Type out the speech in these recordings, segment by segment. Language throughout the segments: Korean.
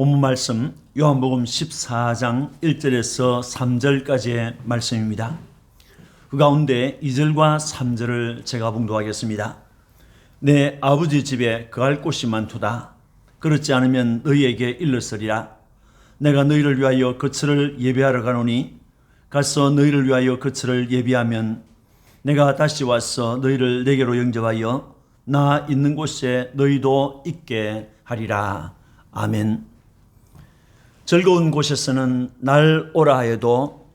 본문 말씀 요한복음 14장 1절에서 3절까지의 말씀입니다. 그 가운데 2절과 3절을 제가 봉독하겠습니다. 내 아버지 집에 거할 곳이 많도다. 그렇지 않으면 너희에게 일렀으리라. 내가 너희를 위하여 거처를 예비하러 가노니 가서 너희를 위하여 거처를 예비하면 내가 다시 와서 너희를 내게로 영접하여 나 있는 곳에 너희도 있게 하리라. 아멘. 즐거운 곳에서는 날 오라 하여도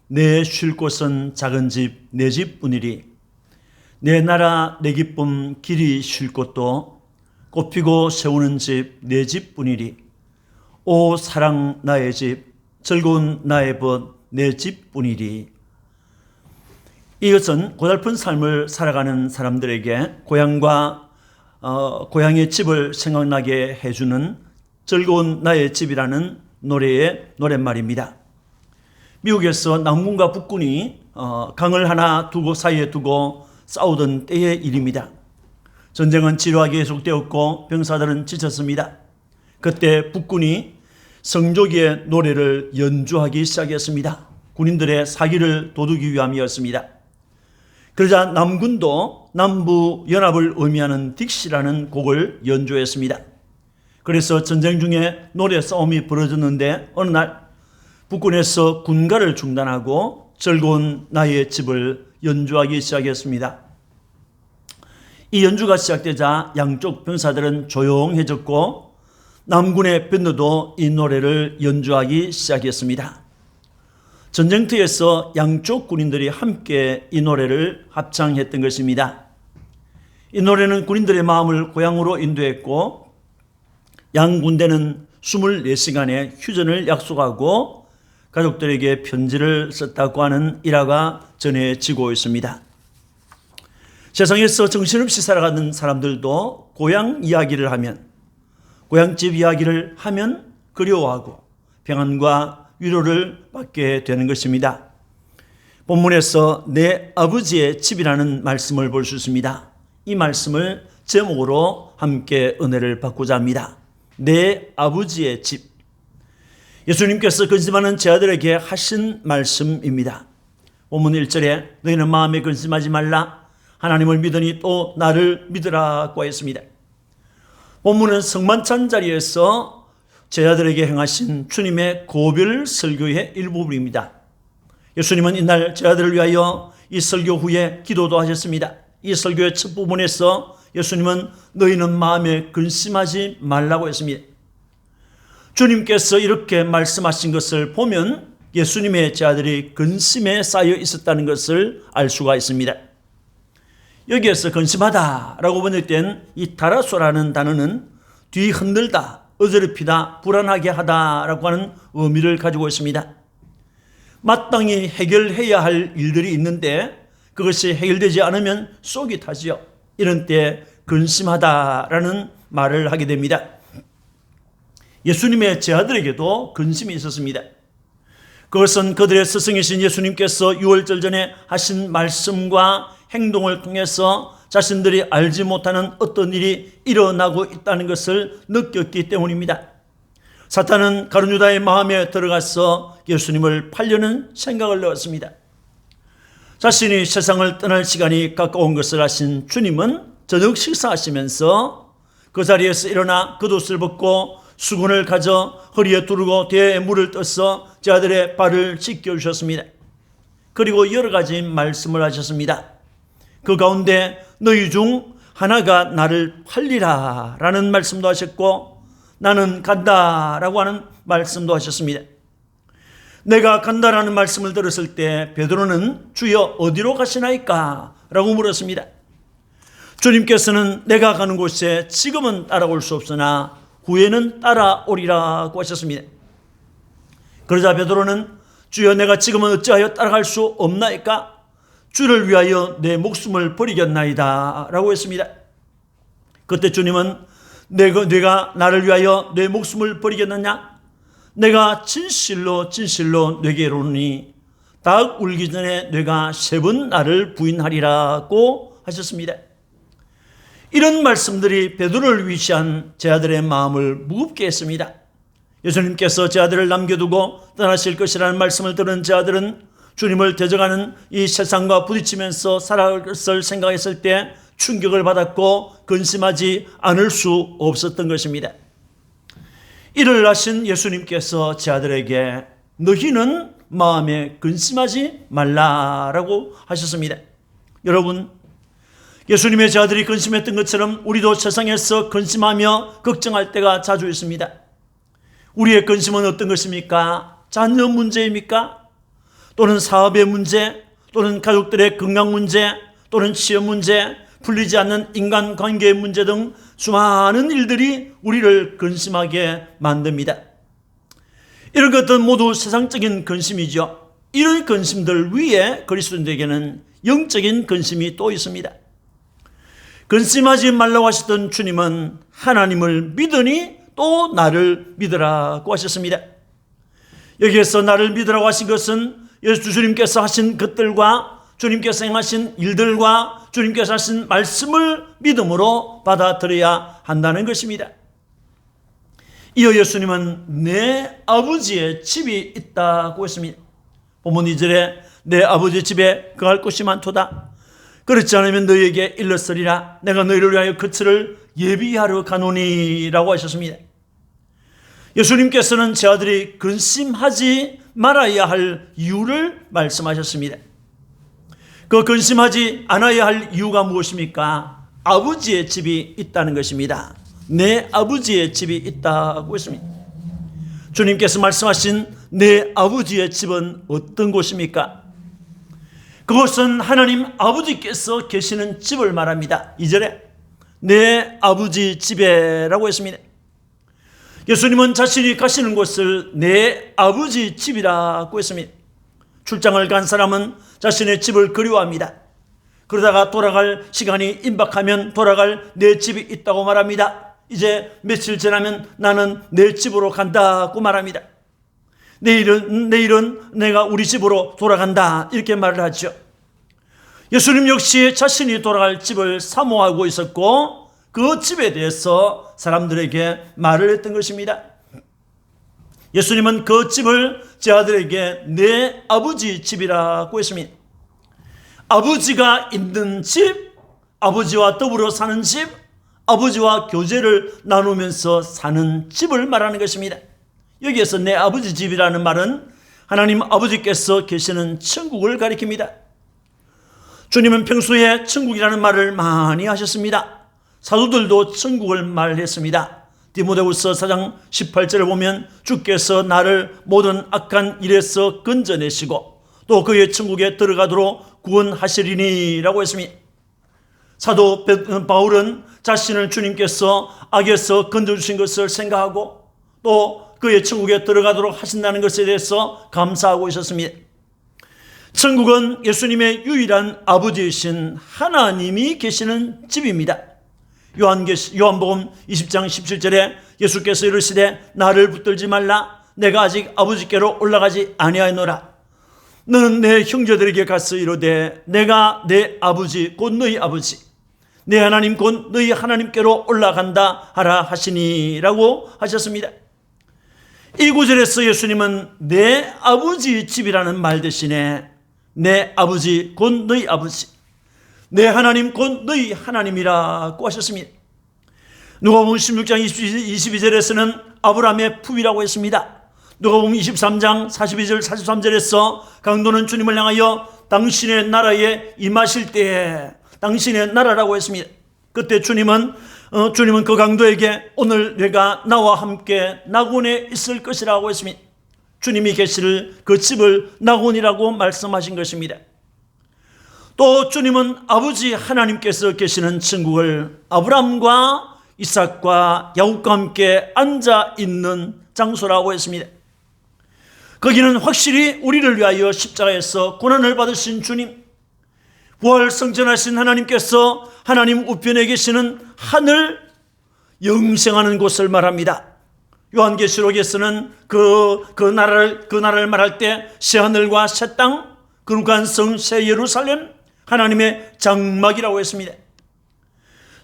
내 쉴 곳은 작은 집 내 집뿐이리. 내 나라 내 기쁨 길이 쉴 곳도 꽃피고 세우는 집 내 집뿐이리. 오 사랑 나의 집 즐거운 나의 벗 내 집뿐이리. 이것은 고달픈 삶을 살아가는 사람들에게 고향의 집을 생각나게 해주는 즐거운 나의 집이라는 노래의 노랫말입니다. 미국에서 남군과 북군이 강을 하나 사이에 두고 싸우던 때의 일입니다. 전쟁은 지루하게 계속되었고 병사들은 지쳤습니다. 그때 북군이 성조기의 노래를 연주하기 시작했습니다. 군인들의 사기를 도두기 위함이었습니다. 그러자 남군도 남부 연합을 의미하는 딕시라는 곡을 연주했습니다. 그래서 전쟁 중에 노래 싸움이 벌어졌는데 어느 날 북군에서 군가를 중단하고 즐거운 나의 집을 연주하기 시작했습니다. 이 연주가 시작되자 양쪽 병사들은 조용해졌고 남군의 밴드도 이 노래를 연주하기 시작했습니다. 전쟁터에서 양쪽 군인들이 함께 이 노래를 합창했던 것입니다. 이 노래는 군인들의 마음을 고향으로 인도했고 양 군대는 24시간의 휴전을 약속하고 가족들에게 편지를 썼다고 하는 일화가 전해지고 있습니다. 세상에서 정신없이 살아가는 사람들도 고향 이야기를 하면, 고향집 이야기를 하면 그리워하고 평안과 위로를 받게 되는 것입니다. 본문에서 내 아버지의 집이라는 말씀을 볼 수 있습니다. 이 말씀을 제목으로 함께 은혜를 받고자 합니다. 내 아버지의 집. 예수님께서 근심하는 제 아들에게 하신 말씀입니다. 본문 1절에 너희는 마음에 근심하지 말라. 하나님을 믿으니 또 나를 믿으라고 했습니다. 본문은 성만찬 자리에서 제 아들에게 행하신 주님의 고별 설교의 일부분입니다. 예수님은 이날 제 아들을 위하여 이 설교 후에 기도도 하셨습니다. 이 설교의 첫 부분에서 예수님은 너희는 마음에 근심하지 말라고 했습니다. 주님께서 이렇게 말씀하신 것을 보면 예수님의 제 아들이 근심에 쌓여 있었다는 것을 알 수가 있습니다. 여기에서 근심하다라고 번역된 이 다라소라는 단어는 뒤흔들다, 어지럽히다, 불안하게 하다라고 하는 의미를 가지고 있습니다. 마땅히 해결해야 할 일들이 있는데 그것이 해결되지 않으면 속이 타지요. 이런 때 근심하다라는 말을 하게 됩니다. 예수님의 제 아들에게도 근심이 있었습니다. 그것은 그들의 스승이신 예수님께서 유월절 전에 하신 말씀과 행동을 통해서 자신들이 알지 못하는 어떤 일이 일어나고 있다는 것을 느꼈기 때문입니다. 사탄은 가룟 유다의 마음에 들어가서 예수님을 팔려는 생각을 넣었습니다. 자신이 세상을 떠날 시간이 가까운 것을 아신 주님은 저녁 식사하시면서 그 자리에서 일어나 겉옷을 벗고 수건을 가져 허리에 두르고 대에 물을 떠서 제 아들의 발을 씻겨주셨습니다. 그리고 여러 가지 말씀을 하셨습니다. 그 가운데 너희 중 하나가 나를 팔리라 라는 말씀도 하셨고 나는 간다라고 하는 말씀도 하셨습니다. 내가 간다라는 말씀을 들었을 때 베드로는 주여 어디로 가시나이까? 라고 물었습니다. 주님께서는 내가 가는 곳에 지금은 따라올 수 없으나 후에는 따라오리라고 하셨습니다. 그러자 베드로는 주여 내가 지금은 어찌하여 따라갈 수 없나이까? 주를 위하여 내 목숨을 버리겠나이다 라고 했습니다. 그때 주님은 내가 나를 위하여 내 목숨을 버리겠느냐? 내가 진실로 내게 이르노니 닭 울기 전에 내가 3번 나를 부인하리라고 하셨습니다. 이런 말씀들이 베드로를 위시한 제 아들의 마음을 무겁게 했습니다. 예수님께서 제 아들을 남겨두고 떠나실 것이라는 말씀을 들은 제 아들은 주님을 대적하는 이 세상과 부딪히면서 살아갈 것을 생각했을 때 충격을 받았고 근심하지 않을 수 없었던 것입니다. 이를 하신 예수님께서 제 아들에게 너희는 마음에 근심하지 말라라고 하셨습니다. 여러분, 예수님의 제 아들이 근심했던 것처럼 우리도 세상에서 근심하며 걱정할 때가 자주 있습니다. 우리의 근심은 어떤 것입니까? 자녀 문제입니까? 또는 사업의 문제, 또는 가족들의 건강 문제, 또는 취업 문제, 풀리지 않는 인간관계의 문제 등 수많은 일들이 우리를 근심하게 만듭니다. 이런 것들은 모두 세상적인 근심이죠. 이런 근심들 위에 그리스도인들에게는 영적인 근심이 또 있습니다. 근심하지 말라고 하셨던 주님은 하나님을 믿으니 또 나를 믿으라고 하셨습니다. 여기에서 나를 믿으라고 하신 것은 예수 주님께서 하신 것들과 주님께서 행하신 일들과 주님께서 하신 말씀을 믿음으로 받아들여야 한다는 것입니다. 이어 예수님은 내 아버지의 집이 있다고 했습니다. 본문 2절에 내 아버지 집에 거할 곳이 많도다. 그렇지 않으면 너희에게 일렀으리라. 내가 너희를 위하여 거처를 예비하러 가노니라고 하셨습니다. 예수님께서는 제 아들이 근심하지 말아야 할 이유를 말씀하셨습니다. 그 근심하지 않아야 할 이유가 무엇입니까? 아버지의 집이 있다는 것입니다. 내 아버지의 집이 있다고 했습니다. 주님께서 말씀하신 내 아버지의 집은 어떤 곳입니까? 그것은 하나님 아버지께서 계시는 집을 말합니다. 2절에 내 아버지 집에라고 했습니다. 예수님은 자신이 가시는 곳을 내 아버지 집이라고 했습니다. 출장을 간 사람은 자신의 집을 그리워합니다. 그러다가 돌아갈 시간이 임박하면 돌아갈 내 집이 있다고 말합니다. 이제 며칠 지나면 나는 내 집으로 간다고 말합니다. 내일은 내가 우리 집으로 돌아간다 이렇게 말을 하죠. 예수님 역시 자신이 돌아갈 집을 사모하고 있었고 그 집에 대해서 사람들에게 말을 했던 것입니다. 예수님은 그 집을 제 아들에게 내 아버지 집이라고 했습니다. 아버지가 있는 집, 아버지와 더불어 사는 집, 아버지와 교제를 나누면서 사는 집을 말하는 것입니다. 여기에서 내 아버지 집이라는 말은 하나님 아버지께서 계시는 천국을 가리킵니다. 주님은 평소에 천국이라는 말을 많이 하셨습니다. 사도들도 천국을 말했습니다. 디모데후서 4장 18절을 보면 주께서 나를 모든 악한 일에서 건져내시고 또 그의 천국에 들어가도록 구원하시리니 라고 했습니다. 사도 바울은 자신을 주님께서 악에서 건져주신 것을 생각하고 또 그의 천국에 들어가도록 하신다는 것에 대해서 감사하고 있었습니다. 천국은 예수님의 유일한 아버지이신 하나님이 계시는 집입니다. 요한복음 20장 17절에 예수께서 이르시되 나를 붙들지 말라. 내가 아직 아버지께로 올라가지 아니하노라. 너는 내 형제들에게 가서 이르되 내가 내 아버지 곧 너희 아버지 내 하나님 곧 너희 하나님께로 올라간다 하라 하시니라고 하셨습니다. 이 구절에서 예수님은 내 아버지 집이라는 말 대신에 내 아버지 곧 너희 아버지 내 하나님 곧 너희 하나님이라고 하셨습니다. 누가복음 16장 22절에서는 아브라함의 품이라고 했습니다. 누가복음 23장 42절 43절에서 강도는 주님을 향하여 당신의 나라에 임하실 때에 당신의 나라라고 했습니다. 그때 주님은 그 강도에게 오늘 내가 나와 함께 낙원에 있을 것이라고 했습니다. 주님이 계실 그 집을 낙원이라고 말씀하신 것입니다. 또 주님은 아버지 하나님께서 계시는 천국을 아브라함과 이삭과 야곱과 함께 앉아 있는 장소라고 했습니다. 거기는 확실히 우리를 위하여 십자가에서 고난을 받으신 주님, 부활 성전하신 하나님께서 하나님 우편에 계시는 하늘 영생하는 곳을 말합니다. 요한계시록에서는 그 나라를 말할 때 새 하늘과 새 땅, 거룩한 성 새 예루살렘, 하나님의 장막이라고 했습니다.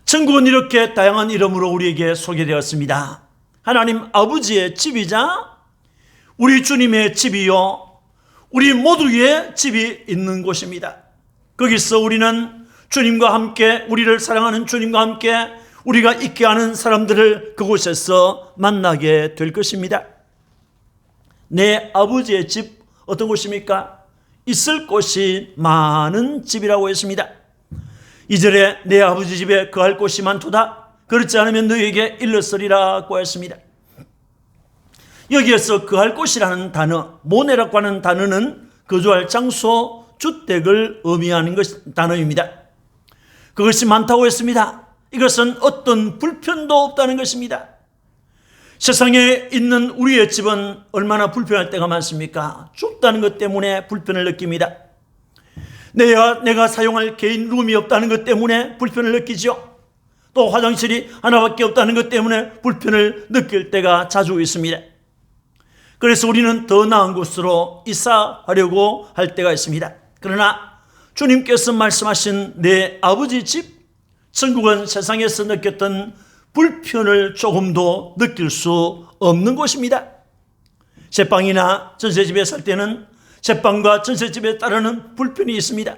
천국은 이렇게 다양한 이름으로 우리에게 소개되었습니다. 하나님 아버지의 집이자 우리 주님의 집이요 우리 모두의 집이 있는 곳입니다. 거기서 우리는 주님과 함께, 우리를 사랑하는 주님과 함께 우리가 있게 하는 사람들을 그곳에서 만나게 될 것입니다. 내 아버지의 집 어떤 곳입니까? 있을 곳이 많은 집이라고 했습니다. 2절에 내 아버지 집에 거할 곳이 많도다. 그렇지 않으면 너희에게 일렀으리라고 했습니다. 여기에서 거할 곳이라는 단어, 모네라고 하는 단어는 거주할 장소, 주택을 의미하는 단어입니다. 그것이 많다고 했습니다. 이것은 어떤 불편도 없다는 것입니다. 세상에 있는 우리의 집은 얼마나 불편할 때가 많습니까? 좁다는 것 때문에 불편을 느낍니다. 내가 사용할 개인 룸이 없다는 것 때문에 불편을 느끼죠. 또 화장실이 하나밖에 없다는 것 때문에 불편을 느낄 때가 자주 있습니다. 그래서 우리는 더 나은 곳으로 이사하려고 할 때가 있습니다. 그러나 주님께서 말씀하신 내 아버지 집, 천국은 세상에서 느꼈던 불편을 조금도 느낄 수 없는 곳입니다. 제빵이나 전세집에 살 때는 제빵과 전세집에 따르는 불편이 있습니다.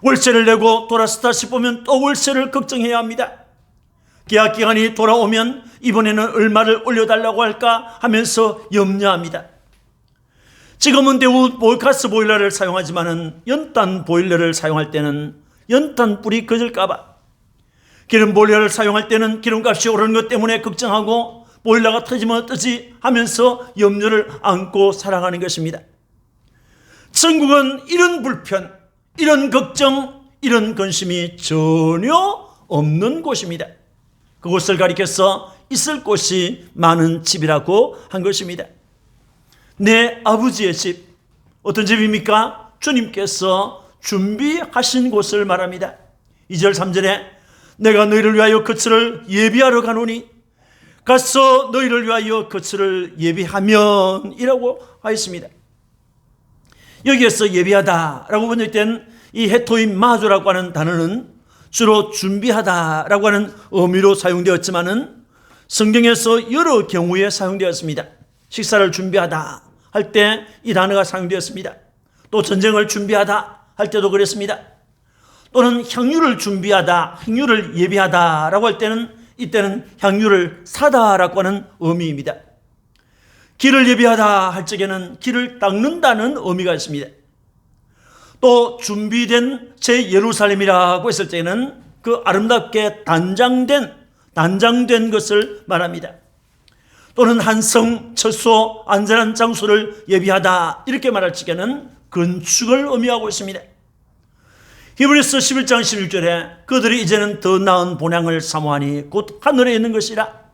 월세를 내고 돌아섰다 싶으면 또 월세를 걱정해야 합니다. 계약기간이 돌아오면 이번에는 얼마를 올려달라고 할까 하면서 염려합니다. 지금은 대부분 가스 보일러를 사용하지만 연탄 보일러를 사용할 때는 연탄불이 꺼질까봐, 기름 보일러를 사용할 때는 기름값이 오르는 것 때문에 걱정하고 보일러가 터지면 어떠지 하면서 염려를 안고 살아가는 것입니다. 천국은 이런 불편, 이런 걱정, 이런 근심이 전혀 없는 곳입니다. 그곳을 가리켜서 있을 곳이 많은 집이라고 한 것입니다. 내 아버지의 집, 어떤 집입니까? 주님께서 준비하신 곳을 말합니다. 2절 3절에 내가 너희를 위하여 거처를 예비하러 가노니 가서 너희를 위하여 거처를 예비하면 이라고 하였습니다. 여기에서 예비하다라고 번역된 이 헤토임 마조라고 하는 단어는 주로 준비하다라고 하는 의미로 사용되었지만은 성경에서 여러 경우에 사용되었습니다. 식사를 준비하다 할 때 이 단어가 사용되었습니다. 또 전쟁을 준비하다 할 때도 그랬습니다. 또는 향유를 준비하다, 향유를 예비하다라고 할 때는 이때는 향유를 사다라고 하는 의미입니다. 길을 예비하다 할 적에는 길을 닦는다는 의미가 있습니다. 또 준비된 제 예루살렘이라고 했을 때는 그 아름답게 단장된 것을 말합니다. 또는 한성, 처소, 안전한 장소를 예비하다 이렇게 말할 적에는 건축을 의미하고 있습니다. 히브리서 11장 16절에 그들이 이제는 더 나은 본향을 사모하니 곧 하늘에 있는 것이라.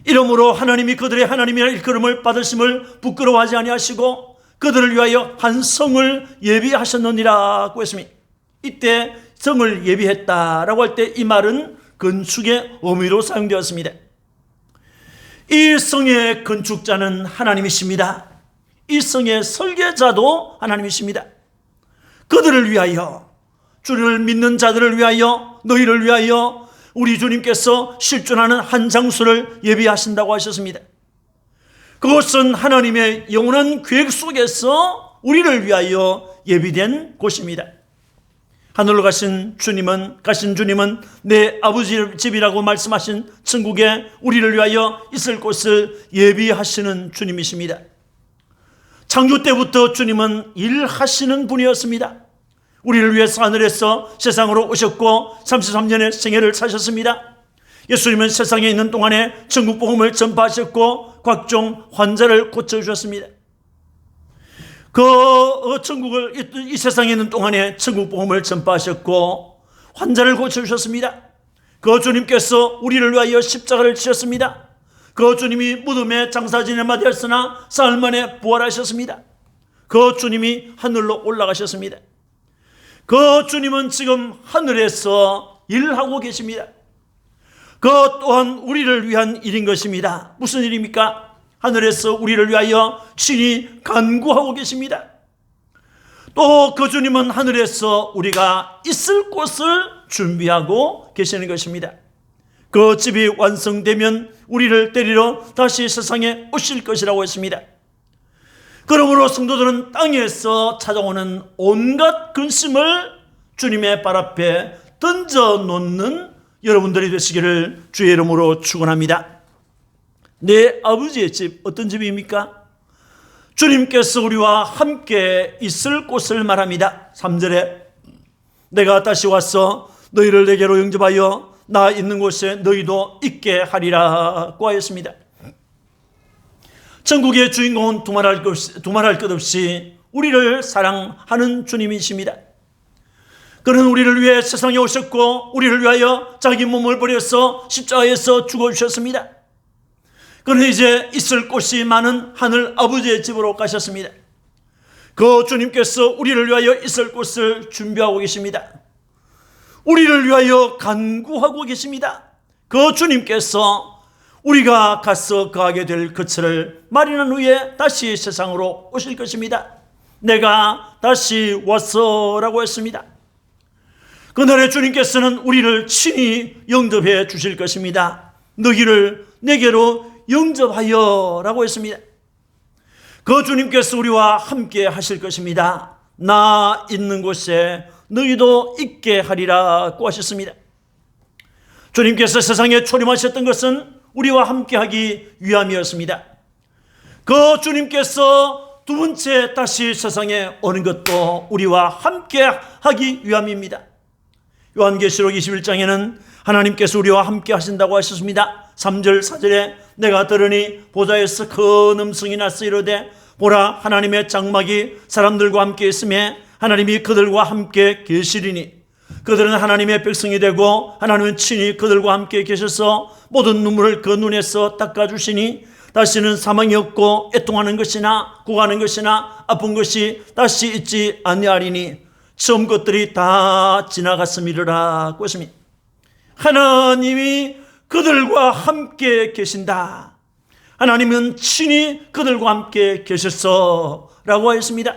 이러므로 하나님이 그들의 하나님이라 일컬음을 받으심을 부끄러워하지 아니하시고 그들을 위하여 한 성을 예비하셨느니라고 했습니다. 이때 성을 예비했다라고 할 때 이 말은 건축의 의미로 사용되었습니다. 이 성의 건축자는 하나님이십니다. 이 성의 설계자도 하나님이십니다. 그들을 위하여, 주를 믿는 자들을 위하여, 너희를 위하여 우리 주님께서 실존하는 한 장소를 예비하신다고 하셨습니다. 그것은 하나님의 영원한 계획 속에서 우리를 위하여 예비된 곳입니다. 하늘로 가신 주님은 내 아버지 집이라고 말씀하신 천국에 우리를 위하여 있을 곳을 예비하시는 주님이십니다. 창조 때부터 주님은 일하시는 분이었습니다. 우리를 위해서 하늘에서 세상으로 오셨고 33년의 생애를 사셨습니다. 예수님은 세상에 있는 동안에 천국 복음을 전파하셨고 각종 환자를 고쳐주셨습니다. 이 세상에 있는 동안에 천국 복음을 전파하셨고 환자를 고쳐주셨습니다. 그 주님께서 우리를 위하여 십자가를 지셨습니다. 그 주님이 무덤에 장사 지내마 되었으나 사흘 만에 부활하셨습니다. 그 주님이 하늘로 올라가셨습니다. 그 주님은 지금 하늘에서 일하고 계십니다. 그 또한 우리를 위한 일인 것입니다. 무슨 일입니까? 하늘에서 우리를 위하여 친히 간구하고 계십니다. 또 그 주님은 하늘에서 우리가 있을 곳을 준비하고 계시는 것입니다. 그 집이 완성되면 우리를 데리러 다시 세상에 오실 것이라고 했습니다. 그러므로 성도들은 땅에서 찾아오는 온갖 근심을 주님의 발 앞에 던져놓는 여러분들이 되시기를 주의 이름으로 축원합니다. 내 아버지의 집, 어떤 집입니까? 주님께서 우리와 함께 있을 곳을 말합니다. 3절에 내가 다시 와서 너희를 내게로 영접하여 나 있는 곳에 너희도 있게 하리라고 하였습니다. 천국의 주인공은 두말할 것 없이 우리를 사랑하는 주님이십니다. 그는 우리를 위해 세상에 오셨고 우리를 위하여 자기 몸을 버려서 십자가에서 죽어주셨습니다. 그는 이제 있을 곳이 많은 하늘 아버지의 집으로 가셨습니다. 그 주님께서 우리를 위하여 있을 곳을 준비하고 계십니다. 우리를 위하여 간구하고 계십니다. 그 주님께서 우리가 가서 거하게 될 거처를 마련한 후에 다시 세상으로 오실 것입니다. 내가 다시 왔어라고 했습니다. 그날에 주님께서는 우리를 친히 영접해 주실 것입니다. 너희를 내게로 영접하여 라고 했습니다. 그 주님께서 우리와 함께 하실 것입니다. 나 있는 곳에 너희도 있게 하리라고 하셨습니다. 주님께서 세상에 초림하셨던 것은 우리와 함께 하기 위함이었습니다. 그 주님께서 두 번째 다시 세상에 오는 것도 우리와 함께 하기 위함입니다. 요한계시록 21장에는 하나님께서 우리와 함께 하신다고 하셨습니다. 3절 4절에 내가 들으니 보좌에서 큰 음성이 났어 이르되 보라 하나님의 장막이 사람들과 함께 있음에 하나님이 그들과 함께 계시리니 그들은 하나님의 백성이 되고 하나님은 친히 그들과 함께 계셔서 모든 눈물을 그 눈에서 닦아주시니 다시는 사망이 없고 애통하는 것이나 구가는 것이나 아픈 것이 다시 있지 아니하리니 처음 것들이 다 지나갔음이라 것입니다. 하나님이 그들과 함께 계신다. 하나님은 친히 그들과 함께 계셨어 라고 하였습니다.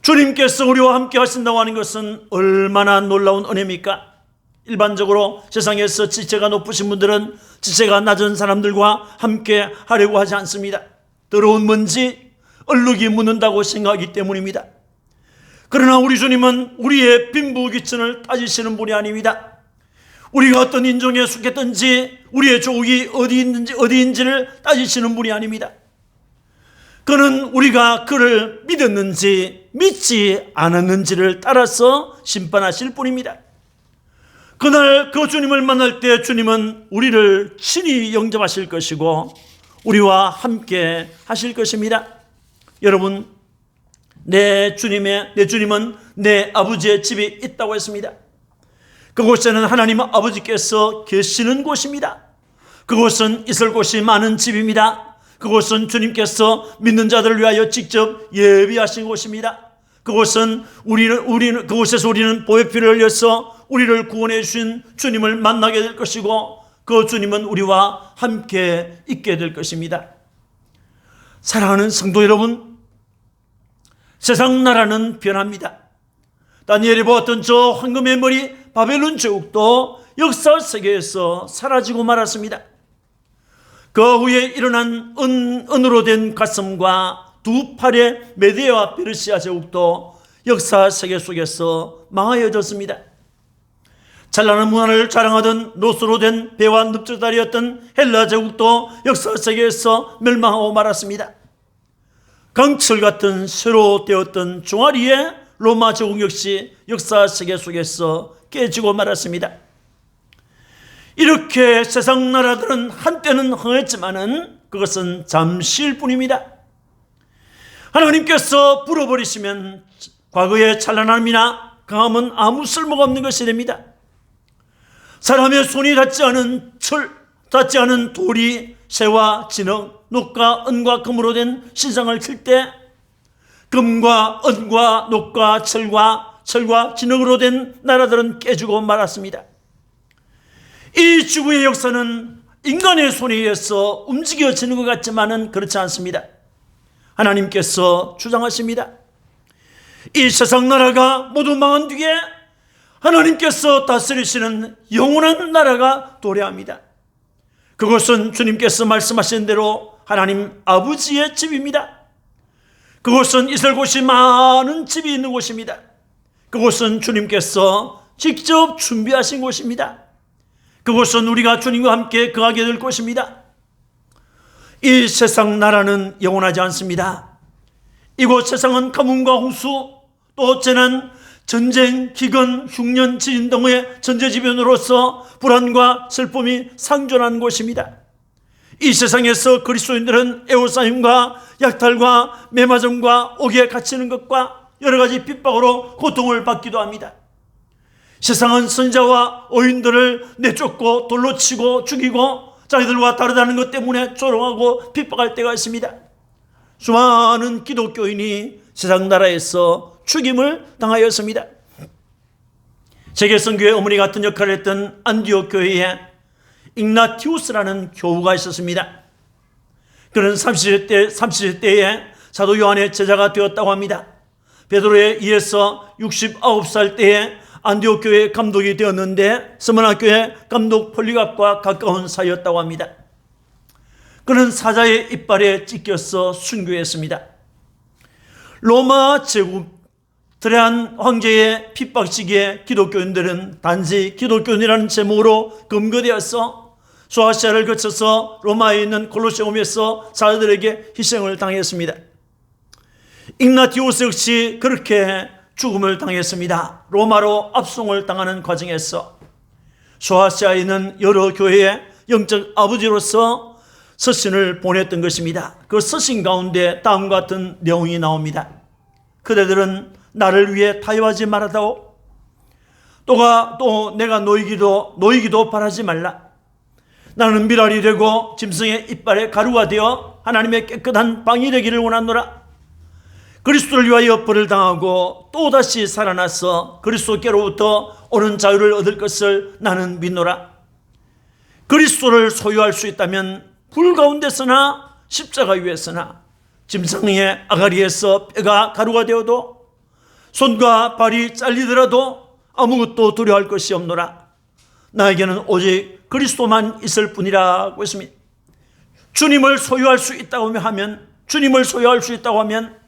주님께서 우리와 함께 하신다고 하는 것은 얼마나 놀라운 은혜입니까? 일반적으로 세상에서 지체가 높으신 분들은 지체가 낮은 사람들과 함께 하려고 하지 않습니다. 더러운 먼지, 얼룩이 묻는다고 생각하기 때문입니다. 그러나 우리 주님은 우리의 빈부귀천을 따지시는 분이 아닙니다. 우리가 어떤 인종에 속했든지 우리의 조국이 어디인지를 따지시는 분이 아닙니다. 그는 우리가 그를 믿었는지 믿지 않았는지를 따라서 심판하실 뿐입니다. 그날 그 주님을 만날 때 주님은 우리를 친히 영접하실 것이고 우리와 함께 하실 것입니다. 여러분, 내 주님은 내 아버지의 집이 있다고 했습니다. 그곳에는 하나님 아버지께서 계시는 곳입니다. 그곳은 있을 곳이 많은 집입니다. 그곳은 주님께서 믿는 자들을 위하여 직접 예비하신 곳입니다. 그곳에서 우리는 보혈 피를 흘려서 우리를 구원해 주신 주님을 만나게 될 것이고 그 주님은 우리와 함께 있게 될 것입니다. 사랑하는 성도 여러분, 세상 나라는 변합니다. 다니엘이 보았던 저 황금의 머리 바벨론 제국도 역사 세계에서 사라지고 말았습니다. 그 후에 일어난 은으로 된 가슴과 두 팔의 메디아와 페르시아 제국도 역사 세계 속에서 망하여졌습니다. 찬란한 문화를 자랑하던 노스로 된 배와 늪저다리였던 헬라 제국도 역사 세계에서 멸망하고 말았습니다. 강철 같은 쇠로 되었던 종아리의 로마 제국 역시 역사 세계 속에서 깨지고 말았습니다. 이렇게 세상 나라들은 한때는 흥했지만은 그것은 잠시일 뿐입니다. 하나님께서 불어버리시면 과거의 찬란함이나 강함은 아무 쓸모가 없는 것이 됩니다. 사람의 손이 닿지 않은 닿지 않은 돌이 새와 진흙, 녹과 은과 금으로 된 신상을 칠 때 금과 은과 녹과 철과 진흙으로 된 나라들은 깨지고 말았습니다. 이 지구의 역사는 인간의 손에 의해서 움직여지는 것 같지만은 그렇지 않습니다. 하나님께서 주장하십니다. 이 세상 나라가 모두 망한 뒤에 하나님께서 다스리시는 영원한 나라가 도래합니다. 그곳은 주님께서 말씀하신 대로 하나님 아버지의 집입니다. 그곳은 있을 곳이 많은 집이 있는 곳입니다. 그곳은 주님께서 직접 준비하신 곳입니다. 그곳은 우리가 주님과 함께 거하게 될 곳입니다. 이 세상 나라는 영원하지 않습니다. 이곳 세상은 가뭄과 홍수, 또 재난, 전쟁, 기근, 흉년, 지진 등의 전제지변으로서 불안과 슬픔이 상존하는 곳입니다. 이 세상에서 그리스도인들은 애호싸임과 약탈과 매맞음과 옥에 갇히는 것과 여러 가지 핍박으로 고통을 받기도 합니다. 세상은 선자와 어인들을 내쫓고 돌로 치고 죽이고 자기들과 다르다는 것 때문에 조롱하고 핍박할 때가 있습니다. 수많은 기독교인이 세상 나라에서 죽임을 당하였습니다. 세계성교회 어머니 같은 역할을 했던 안디옥 교회에 igna티우스라는 교우가 있었습니다. 그는 30세 때에 사도 요한의 제자가 되었다고 합니다. 베드로에 의해서 69살 때에 안디옥 교회 감독이 되었는데 스무나 교회 감독 폴리갑과 가까운 사이였다고 합니다. 그는 사자의 이빨에 찢겨서 순교했습니다. 로마 제국 트레한 황제의 핍박 시기에 기독교인들은 단지 기독교인이라는 제목으로 검거되어서 소아시아를 거쳐서 로마에 있는 콜로세움에서 사자들에게 희생을 당했습니다. igna티우스 역시 그렇게 죽음을 당했습니다. 로마로 압송을 당하는 과정에서 소아시아에 있는 여러 교회의 영적 아버지로서 서신을 보냈던 것입니다. 그 서신 가운데 다음과 같은 내용이 나옵니다. 그대들은 나를 위해 타협하지 말아다오. 또 내가 놓이기도 바라지 말라. 나는 미랄이 되고 짐승의 이빨에 가루가 되어 하나님의 깨끗한 방이 되기를 원하노라. 그리스도를 위하여 벌을 당하고 또다시 살아나서 그리스도께로부터 오는 자유를 얻을 것을 나는 믿노라. 그리스도를 소유할 수 있다면 불 가운데서나 십자가 위에서나 짐승의 아가리에서 뼈가 가루가 되어도 손과 발이 잘리더라도 아무것도 두려워할 것이 없노라. 나에게는 오직 그리스도만 있을 뿐이라고 했습니다. 주님을 소유할 수 있다고 하면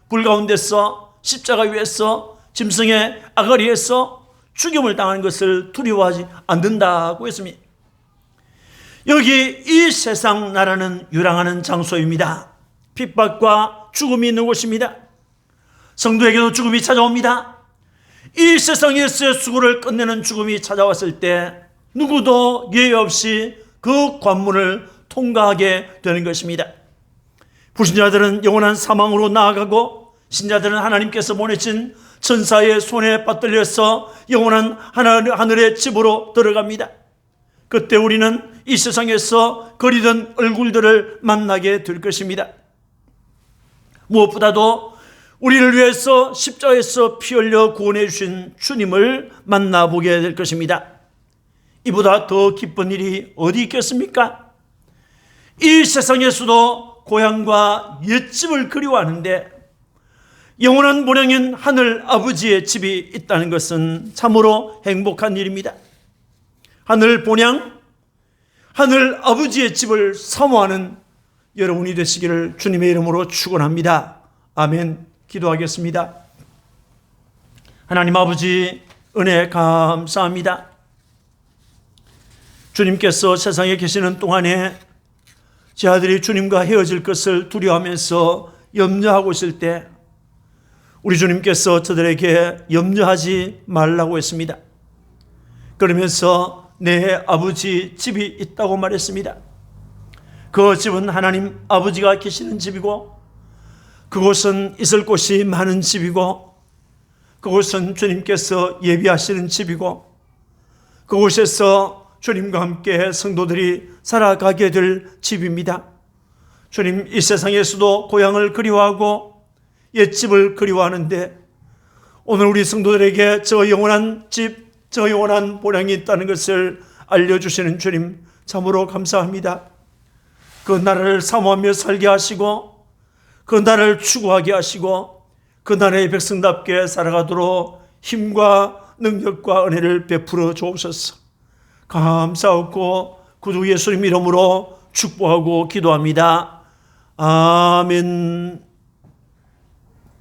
불 가운데서 십자가 위에서 짐승의 아가리에서 죽임을 당하는 것을 두려워하지 않는다고 했습니다. 여기 이 세상 나라는 유랑하는 장소입니다. 핍박과 죽음이 있는 곳입니다. 성도에게도 죽음이 찾아옵니다. 이 세상에서의 수고를 끝내는 죽음이 찾아왔을 때 누구도 예외 없이 그 관문을 통과하게 되는 것입니다. 불신자들은 영원한 사망으로 나아가고 신자들은 하나님께서 보내신 천사의 손에 받들려서 영원한 하늘의 집으로 들어갑니다. 그때 우리는 이 세상에서 거리던 얼굴들을 만나게 될 것입니다. 무엇보다도 우리를 위해서 십자가에서 피 흘려 구원해 주신 주님을 만나보게 될 것입니다. 이보다 더 기쁜 일이 어디 있겠습니까? 이 세상에서도 고향과 옛집을 그리워하는데 영원한 본향인 하늘 아버지의 집이 있다는 것은 참으로 행복한 일입니다. 하늘 본향, 하늘 아버지의 집을 사모하는 여러분이 되시기를 주님의 이름으로 축원합니다. 아멘. 기도하겠습니다. 하나님 아버지, 은혜 감사합니다. 주님께서 세상에 계시는 동안에 제 아들이 주님과 헤어질 것을 두려워하면서 염려하고 있을 때 우리 주님께서 저들에게 염려하지 말라고 했습니다. 그러면서 내 아버지 집이 있다고 말했습니다. 그 집은 하나님 아버지가 계시는 집이고 그곳은 있을 곳이 많은 집이고 그곳은 주님께서 예비하시는 집이고 그곳에서 주님과 함께 성도들이 살아가게 될 집입니다. 주님, 이 세상에서도 고향을 그리워하고 옛집을 그리워하는데 오늘 우리 성도들에게 저 영원한 집, 저 영원한 본향이 있다는 것을 알려주시는 주님 참으로 감사합니다. 그 나라를 사모하며 살게 하시고 그 나라를 추구하게 하시고 그 나라의 백성답게 살아가도록 힘과 능력과 은혜를 베풀어 주옵소서. 감사하고 구주 예수님 이름으로 축복하고 기도합니다. 아멘.